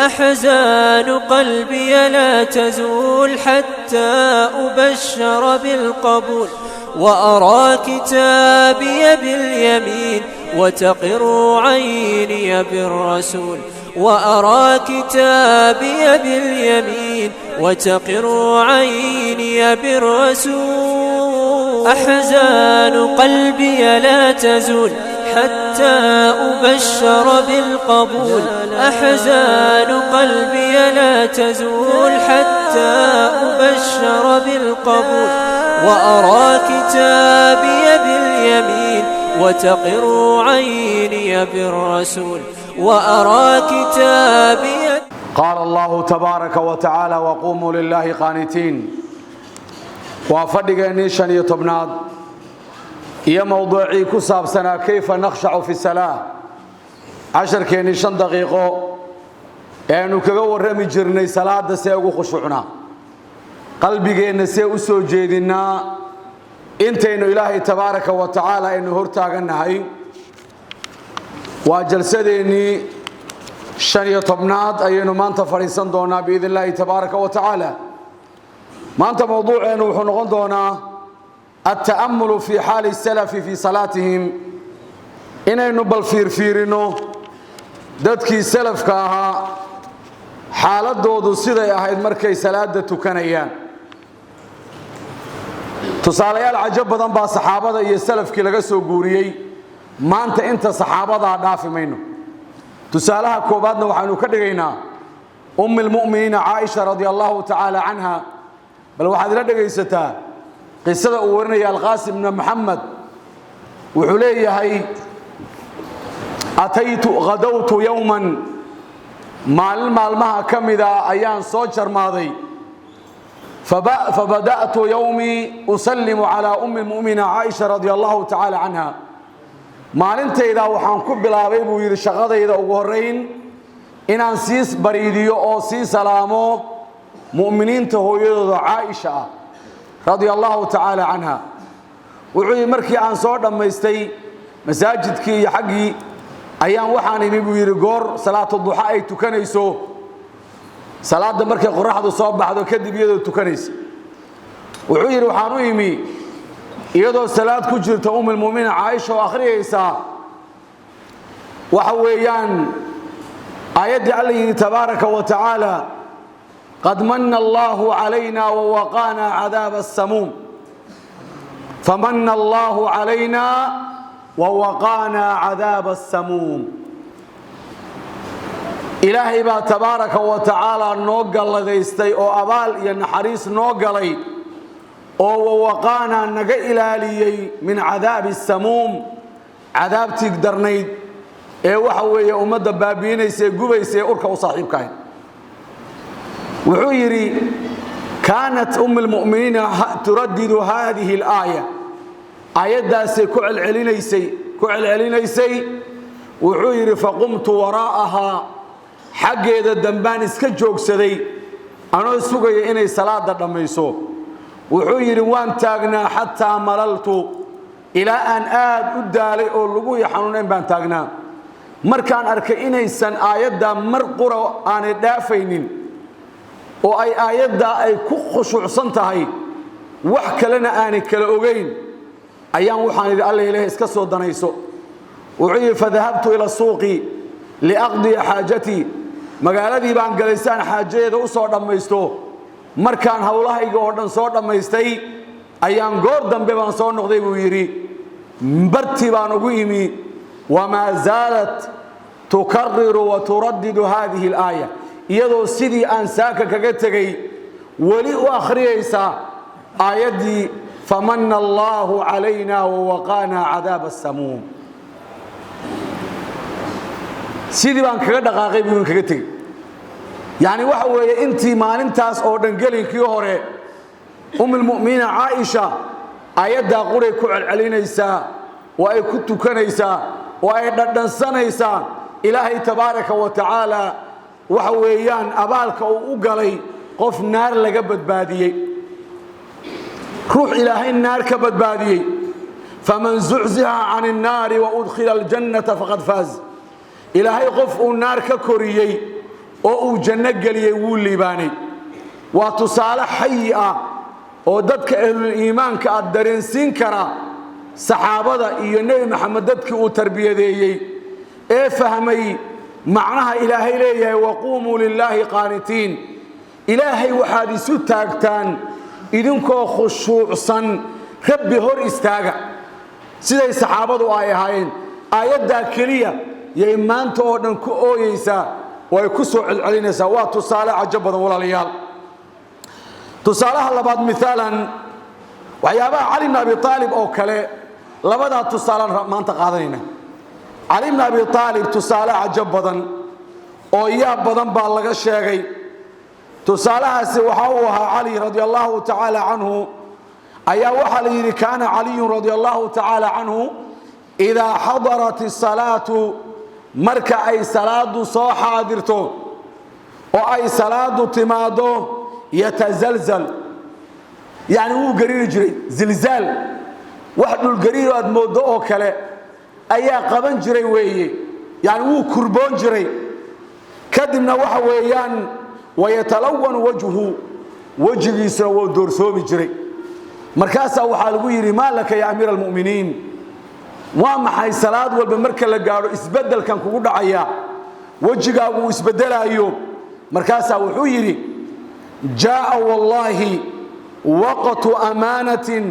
أحزان قلبي لا تزول حتى أبشر بالقبول وأرى كتابي باليمين وتقر عيني بالرسول وأرى كتابي باليمين وتقر عيني بالرسول أحزان قلبي لا تزول حتى أبشر بالقبول أحزان قلبي لا تزول حتى أبشر بالقبول وأرى كتابي باليمين وتقر عيني بالرسول وأرى كتابي. قال الله تبارك وتعالى وقوموا لله قانتين وفدق نيشان يطبناد يا موضوعي كساب سنة كيف نخشع في الصلاة 10 كنيشان دقيقة يعني كجور رمي جرني صلاة دسيء خشوعنا قلبي جينا سيء سوجدنا أنت إنه إلهي تبارك وتعالى إنه هرتاجنا هاي وجلسدني شنية طبناد أينو ما أنت فريسان دونا بإذن الله تبارك وتعالى ما أنت موضوع إنه حنقول دونا التأمل في حال السلف في صلاتهم إنه بالفيرفيرنو دتكي سلف كاها حالة دودو سيدة أهيد مركي صلاة تكنيان تصاليال عجب بدن با صحابة iyo salafkii laga soo guuriyay maanta inta saxaabada dhaafimayno tusaalaha koobaadna waxaanu ka dhigaynaa ummul mu'miniin Aisha radiyallahu ta'ala anha bal waxaad la dhageysataa qisada uu warinay al-Qasim ibn Muhammad wuxuu leeyahay ataytu ghadawtu yawman maalmaha kamida ayaan soo jarmaaday فبدأت يومي أسلم على أم المؤمنة عائشة رضي الله تعالى عنها maalinta ida waxaan ku bilaabay buu yiri shaqadayda ugu horeyn inaan siis bariidiyo oo si salaamo muuminiinta hooyadooda Aisha radiyallahu ta'ala anha wuxuu markii aan soo dhameystay masaajidkii iyo xaqii ayaan waxaan imi buu yiri goor salaatu duha ay tukanayso salaada markay qorraxdu soo baxdo kadib iyadoo tukanayso wuxuu yiri waxaan u imi iyadoo salaad ku jirta ummul mu'miniin Aisha oo akhriyaysa waxa weeyaan aayadda Allah tabaaraka wa ta'ala qad manna Allahu alayna wa waqana 'adab as-samum famanna Allahu alayna wa waqana 'adab as-samum Ilaahay ba tabaaraka wa ta'ala noo galadaystay oo abaal iyo naxariis noo galay oo waqana naga ilaaliyay min cadaab as-samum cadaabtii darnayd ee waxa weeye umada baabiinaysa gubaysa urka u saaxiibka wuxuu yiri kaanat ummul mu'miniin turaddidu hadhihi al-aaya ayadaasi ku celcelinaysay wuxuu yiri faqumtu waraaha xageeda dambaan iska joogsaday anoo sugaya inay salaada dhamayso wuxuu yiri waan taagnaa hatta malaltu ila an aad u daalay oo lagu yaxanuuneen baan taagnaa markaan arkay inaysan aayada mar qura aan dhaafaynin oo ay aayada ay ku khushuucsan tahay wax kalena aan kala ogeyn ayaan waxaan idin Allah ilaahay iska soo danayso wuxuu yiri fadhahabtu ila suuqi liaqdi haajati magaaladii baan galaysaan xaajeeda u soo dhamaysto markaan hawlahayga oo dhan soo dhamaystay ayaan goor dambe baan soo noqday buu yiri barti baan ugu imi wama zalat tukarriru wa turaddidu hadhihi al-aya iyadoo sidii aan saaka kaga tagay wali u akhriyaysa aayadii famanna Allahu alayna wa waqana 'adab as-samum sidii baan kaga dhaqaaqay buu kaga tagay يعني waxa weeye intii maalintaas oo dhan gelinkii hore ummul mu'miniin Aisha ayada qori ku celcelinaysa oo ay ku tukanaysa oo ay dhadhansanaysa ilaahay tabaaraka wa ta'ala waxa weeyaan abaalka uu u galay qof naar laga badbaadiyay ruux ilaahay naar ka badbaadiyay faman zu'ziha 'anil naar wa udkhila al-jannata faqad faz ilaahay qof uu naar ka koriyay oo uu janno geliyay wuu liibaanay waa tusaale xay ah oo dadka ahlul iimaanka ah dareensiin kara saxaabada iyo nebi maxamed dadkii uu tarbiyadeeyay ee fahmay macnaha ilaahay leeyahay waquumuu lilaahi qaanitiin ilaahay waxaad isu taagtaan idinkoo khushuucsan rabbi hor istaaga siday saxaabadu ay ahaayeen aayaddaa keliya yay maanta oo dhan ku ooyeysaa oo ay ku soo celcelinaysaa waa tusaale cajab badan walaalayaal tusaalaha labaad misaalan waxyaabaha cali ibn abi aalib oo kale labadaa tusaalaan maanta qaadanayna cali ibn abi aalib tusaale cajab badan oo yaab badan baa laga sheegay tusaalahaasi waxa uu ahaa cali radi allahu tacaala canhu ayaa waxaa la yidhi kaana caliyun radi allahu tacaala canhu idaa xadarat isalaatu marka ay salaadu soo xaadirto oo ay salaadu timaado yatazalzal yani wuu gariiri jiray zilzaal wax dhulgariiro aad moodo oo kale ayaa qaban jiray weeye yani wuu kurboon jiray kadibna waxa weeyaan wayatalawan wajhu wajigiisuna wuu doorsoomi jiray markaasaa waxaa lagu yidhi maa laka ya amiira almu'miniin waa maxay salaad walba marka la gaadho isbeddelkan kugu dhacaya wejigaagu uu isbeddelaayo markaasaa wuxuu yidhi jaa'a wallaahi waqtu amaanatin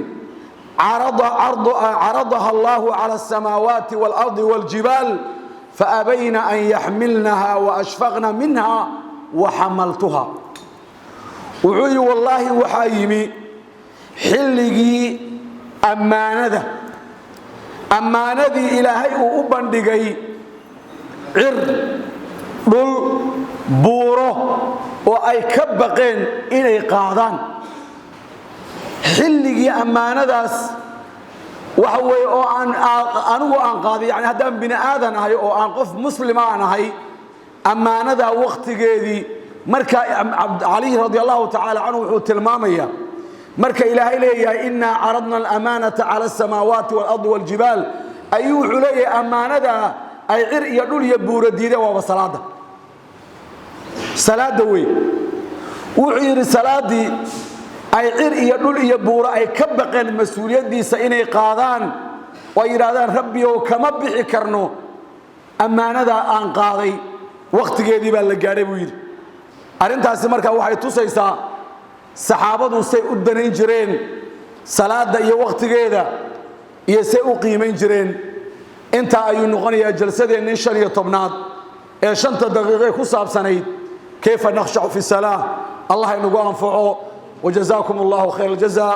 caradaha allahu cala asamaawaati waalardi waaljibaal faabayna an yaxmilnaha waashfaqna minha waxamaltuha wuxuu yidhi wallaahi waxaa yimi xilligii ammaanadii ilaahay uu u bandhigay cir dhul buuro oo ay ka baqeen inay qaadaan xilligii ammaanadaas waxa weeye oo anigu aan qaaday yani haddaan bini aadan ahay oo aan qof muslima aan ahay ammaanadaa wakhtigeedii markaa cali radi allahu tacaala canhu wuxuu tilmaamayaa marka ilaahay leeyahay innaa caradna alamaanata cala asamaawaati waalardi waaljibaal ayuu wuxuu leeyahay ammaanadaa ay cir iyo dhul iyo buuro diideen waaba salaada wey wuxuu yidhi salaaddii ay cir iyo dhul iyo buuro ay ka baqeen mas-uuliyaddiisa inay qaadaan oo ay yidhaahdaan rabbiyow kama bixi karno ammaanadaa aan qaaday wakhtigeedii baa la gaadhay buu yidhi arrintaasi markaa waxay tusaysaa saxaabadu say u danayn jireen salaada iyo wakhtigeeda iyo say u qiimayn jireen intaa ayuu noqonayaa jalsadeennin 15aad ee 5 daqiiqe ku saabsanayd kayfa nakhshacu fi salaa allah inagu anfaco wajazaakum allahu khayr aljaza